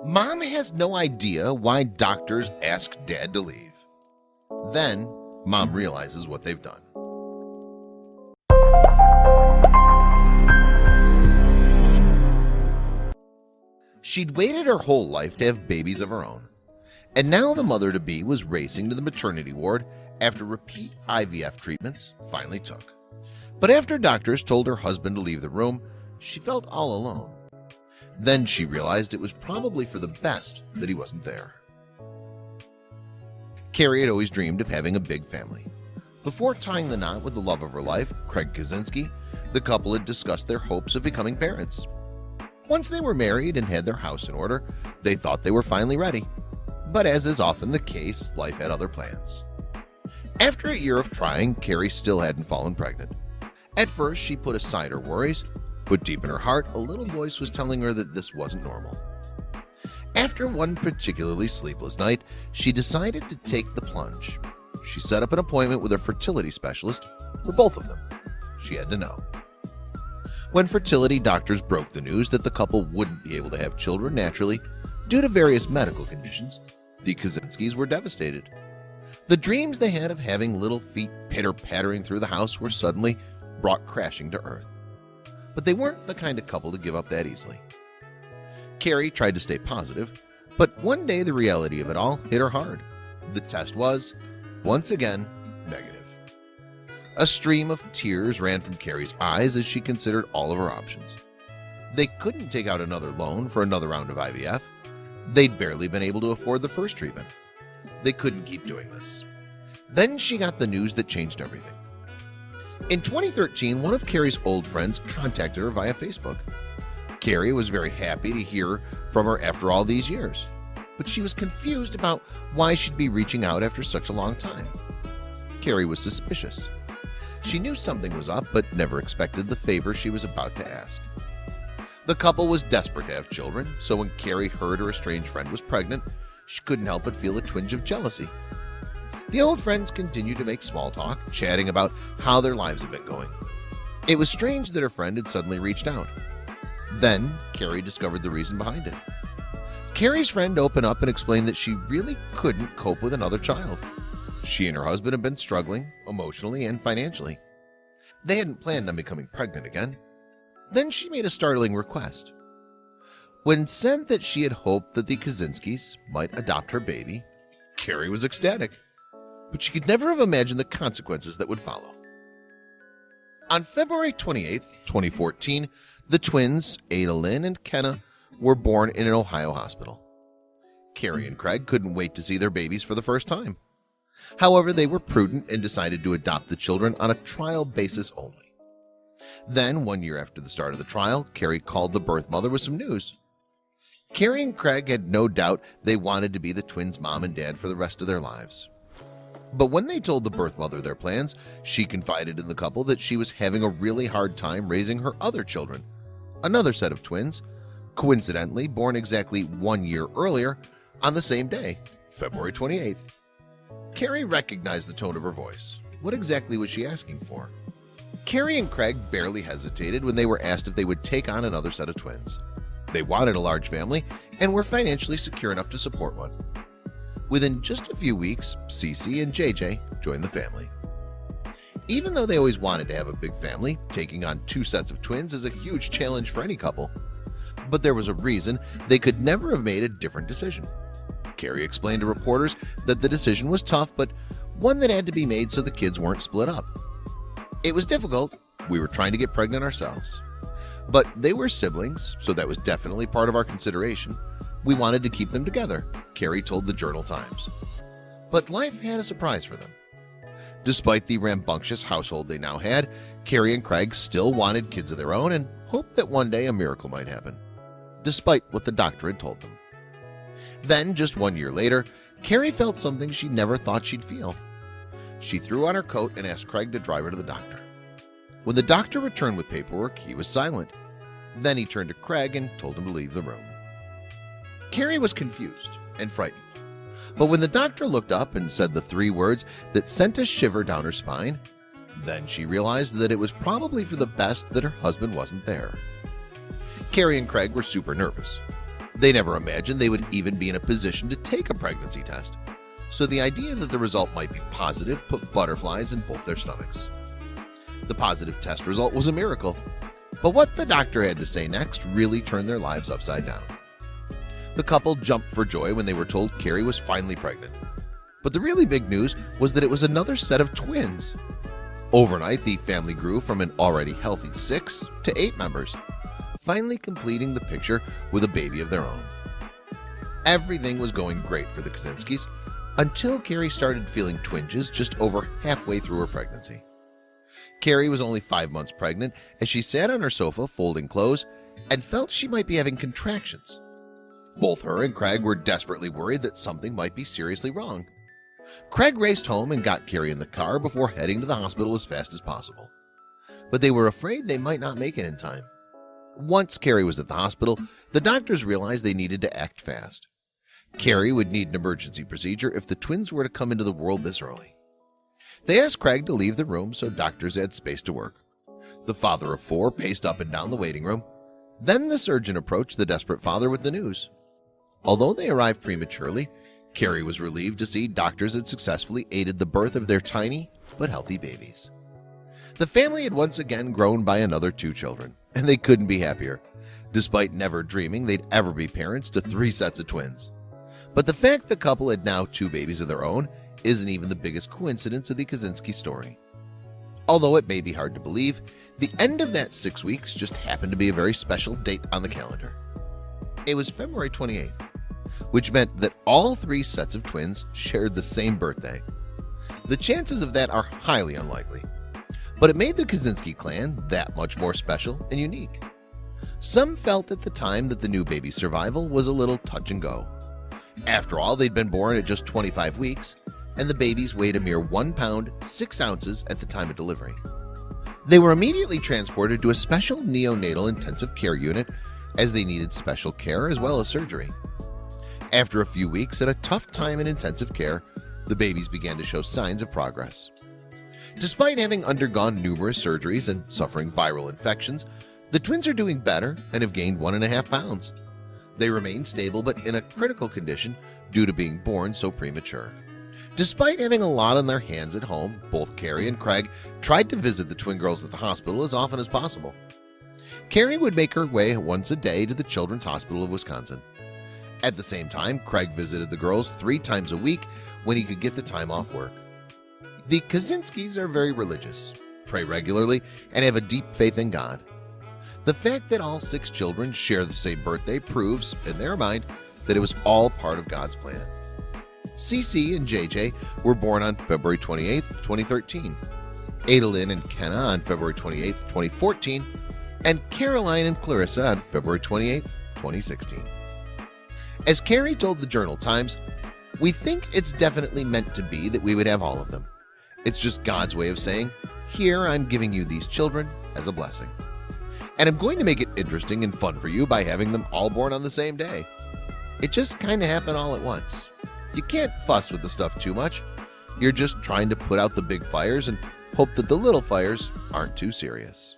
Mom has no idea why doctors ask Dad to leave. Then, Mom realizes what they've done. She'd waited her whole life to have babies of her own, and now the mother-to-be was racing to the maternity ward after repeat IVF treatments finally took. But after doctors told her husband to leave the room, she felt all alone. Then she realized it was probably for the best that he wasn't there. Carrie had always dreamed of having a big family. Before tying the knot with the love of her life, Craig Kaczynski, the couple had discussed their hopes of becoming parents. Once they were married and had their house in order, they thought they were finally ready. But as is often the case, life had other plans. After a year of trying, Carrie still hadn't fallen pregnant. At first, she put aside her worries, but deep in her heart, a little voice was telling her that this wasn't normal. After one particularly sleepless night, she decided to take the plunge. She set up an appointment with a fertility specialist for both of them. She had to know. When fertility doctors broke the news that the couple wouldn't be able to have children naturally due to various medical conditions, the Kaczynskis were devastated. The dreams they had of having little feet pitter-pattering through the house were suddenly brought crashing to earth. But they weren't the kind of couple to give up that easily. Carrie tried to stay positive, but one day the reality of it all hit her hard. The test was, once again, negative. A stream of tears ran from Carrie's eyes as she considered all of her options. They couldn't take out another loan for another round of IVF. They'd barely been able to afford the first treatment. They couldn't keep doing this. Then she got the news that changed everything. In 2013, one of Carrie's old friends contacted her via Facebook. Carrie was very happy to hear from her after all these years, but she was confused about why she'd be reaching out after such a long time. Carrie was suspicious. She knew something was up, but never expected the favor she was about to ask. The couple was desperate to have children, so when Carrie heard her estranged friend was pregnant, she couldn't help but feel a twinge of jealousy. The old friends continued to make small talk, chatting about how their lives had been going. It was strange that her friend had suddenly reached out. Then, Carrie discovered the reason behind it. Carrie's friend opened up and explained that she really couldn't cope with another child. She and her husband had been struggling emotionally and financially. They hadn't planned on becoming pregnant again. Then she made a startling request. When said that she had hoped that the Kaczynskis might adopt her baby, Carrie was ecstatic, but she could never have imagined the consequences that would follow. On February 28, 2014, the twins, Ada Lynn and Kenna, were born in an Ohio hospital. Carrie and Craig couldn't wait to see their babies for the first time. However, they were prudent and decided to adopt the children on a trial basis only. Then, 1 year after the start of the trial, Carrie called the birth mother with some news. Carrie and Craig had no doubt they wanted to be the twins' mom and dad for the rest of their lives. But when they told the birth mother their plans, she confided in the couple that she was having a really hard time raising her other children, another set of twins, coincidentally born exactly 1 year earlier on the same day, February 28th. Carrie recognized the tone of her voice. What exactly was she asking for? Carrie and Craig barely hesitated when they were asked if they would take on another set of twins. They wanted a large family and were financially secure enough to support one. Within just a few weeks, Cece and JJ joined the family. Even though they always wanted to have a big family, taking on 2 sets of twins is a huge challenge for any couple. But there was a reason they could never have made a different decision. Carrie explained to reporters that the decision was tough, but one that had to be made so the kids weren't split up. It was difficult. We were trying to get pregnant ourselves. But they were siblings, so that was definitely part of our consideration. We wanted to keep them together, Carrie told the Journal-Times. But life had a surprise for them. Despite the rambunctious household they now had, Carrie and Craig still wanted kids of their own and hoped that one day a miracle might happen, despite what the doctor had told them. Then, just 1 year later, Carrie felt something she never thought she'd feel. She threw on her coat and asked Craig to drive her to the doctor. When the doctor returned with paperwork, he was silent. Then he turned to Craig and told him to leave the room. Carrie was confused and frightened. But when the doctor looked up and said the 3 words that sent a shiver down her spine, then she realized that it was probably for the best that her husband wasn't there. Carrie and Craig were super nervous. They never imagined they would even be in a position to take a pregnancy test, so the idea that the result might be positive put butterflies in both their stomachs. The positive test result was a miracle, but what the doctor had to say next really turned their lives upside down. The couple jumped for joy when they were told Carrie was finally pregnant, but the really big news was that it was another set of twins. Overnight, the family grew from an already healthy 6 to 8 members, finally completing the picture with a baby of their own. Everything was going great for the Kaczynskis until Carrie started feeling twinges just over halfway through her pregnancy. Carrie was only 5 months pregnant as she sat on her sofa folding clothes and felt she might be having contractions. Both her and Craig were desperately worried that something might be seriously wrong. Craig raced home and got Carrie in the car before heading to the hospital as fast as possible, but they were afraid they might not make it in time. Once Carrie was at the hospital, the doctors realized they needed to act fast. Carrie would need an emergency procedure if the twins were to come into the world this early. They asked Craig to leave the room so doctors had space to work. The father of 4 paced up and down the waiting room. Then the surgeon approached the desperate father with the news. Although they arrived prematurely, Carrie was relieved to see doctors had successfully aided the birth of their tiny but healthy babies. The family had once again grown by another 2 children, and they couldn't be happier, despite never dreaming they'd ever be parents to 3 sets of twins. But the fact the couple had now 2 babies of their own isn't even the biggest coincidence of the Kaczynski story. Although it may be hard to believe, the end of that 6 weeks just happened to be a very special date on the calendar. It was February 28th, which meant that all 3 sets of twins shared the same birthday. The chances of that are highly unlikely, but it made the Kaczynski clan that much more special and unique. Some felt at the time that the new baby's survival was a little touch and go. After all, they'd been born at just 25 weeks, and the babies weighed a mere 1 pound 6 ounces at the time of delivery. They were immediately transported to a special neonatal intensive care unit as they needed special care as well as surgery. After a few weeks and a tough time in intensive care, the babies began to show signs of progress. Despite having undergone numerous surgeries and suffering viral infections, the twins are doing better and have gained 1.5 pounds. They remain stable but in a critical condition due to being born so premature. Despite having a lot on their hands at home, both Carrie and Craig tried to visit the twin girls at the hospital as often as possible. Carrie would make her way once a day to the Children's Hospital of Wisconsin. At the same time, Craig visited the girls 3 times a week when he could get the time off work. The Kaczynskis are very religious, pray regularly, and have a deep faith in God. The fact that all 6 children share the same birthday proves, in their mind, that it was all part of God's plan. CC and JJ were born on February 28, 2013, Adalyn and Kenna on February 28, 2014, and Caroline and Clarissa on February 28, 2016. As Carrie told the Journal Times, "We think it's definitely meant to be that we would have all of them. It's just God's way of saying, here I'm giving you these children as a blessing. And I'm going to make it interesting and fun for you by having them all born on the same day. It just kind of happened all at once. You can't fuss with the stuff too much. You're just trying to put out the big fires and hope that the little fires aren't too serious."